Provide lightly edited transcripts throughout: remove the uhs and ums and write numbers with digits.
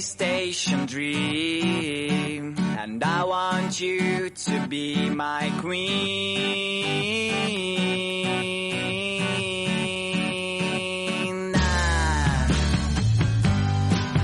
station dream, and I want you to be my queen.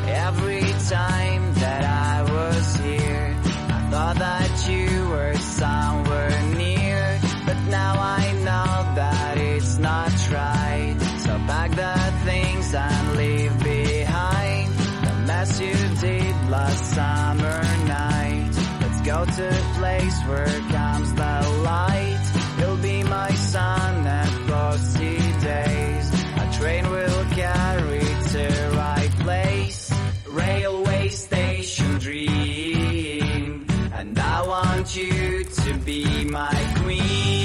Every time that I was here, I thought that you were somewhere near, but now I know that it's not right. So pack the things and leave behind the mess you did last summer night. Let's go to a place where comes the light. You'll be my sun and frosty days. A train will carry to the right place. Railway station dream, and I want you to be my queen.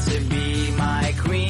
To be my queen.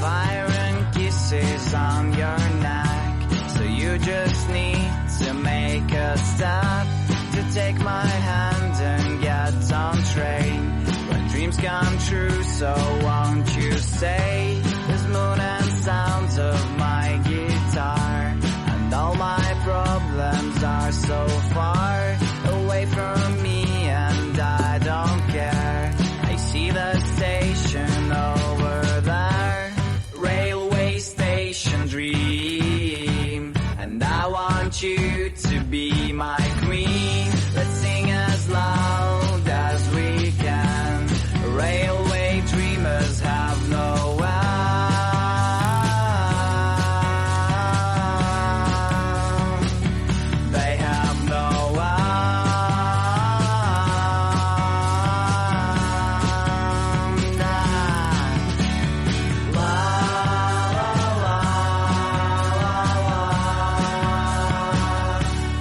Fire and kisses on your neck, so you just need to make a step. To take my hand and get on train. When dreams come true, so won't you stay? There's moon and sounds of my guitar, and all my problems are so far away from me, and I don't care. I see the station over there. Railway station dream, and I want you to be my queen. Let's sing as loud as we can. Railway dreamers have no end. They have no end.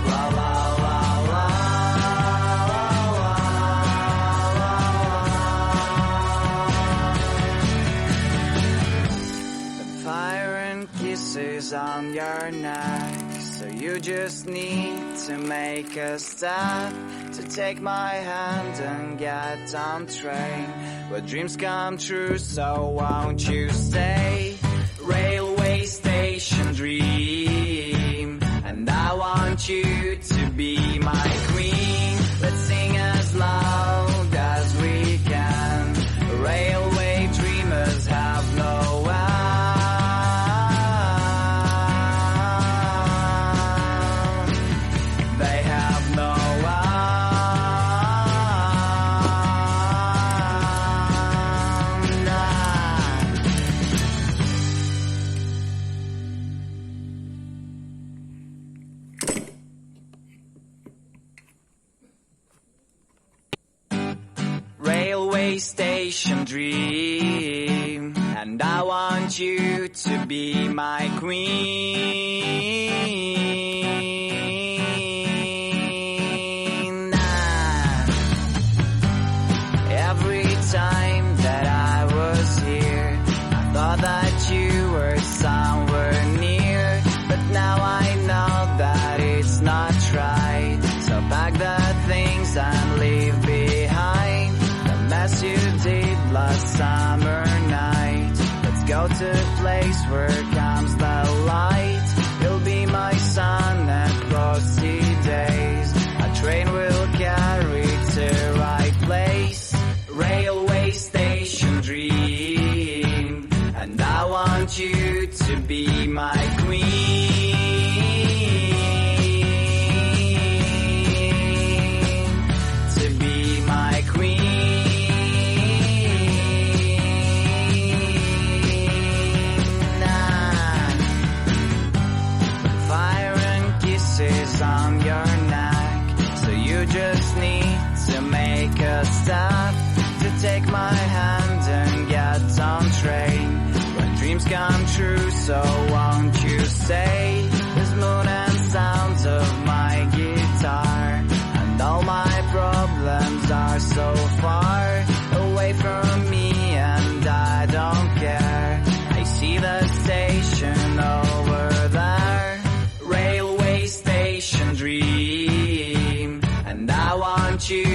La la la la la la. Fire and kisses on your neck, so you just need to make a step. To take my hand and get on train, where dreams come true, so won't you stay? Railway station dream, and I want you to be my queen. Let's sing as loud as we can. Railway dreamers have no end. They have no Railway station dream, and I want you to be my queen. Every time that I was here, I thought that you were somewhere near, but now I know that it's not right. So pack the things and leave behind the mess you did last summer night. Let's go to a place where comes the light. You'll be my sun and frosty days. A train will carry to the right place. Railway station dream, and I want you to be my queen. To be my queen. Fire and kisses on your neck, so you just need to make a step. To take my hand and get on train. When dreams come true, so won't you stay? There's moon and sounds of my guitar, and all my problems are so far away from me, and I don't care. I see the station over there. Railway station dream, and I I want you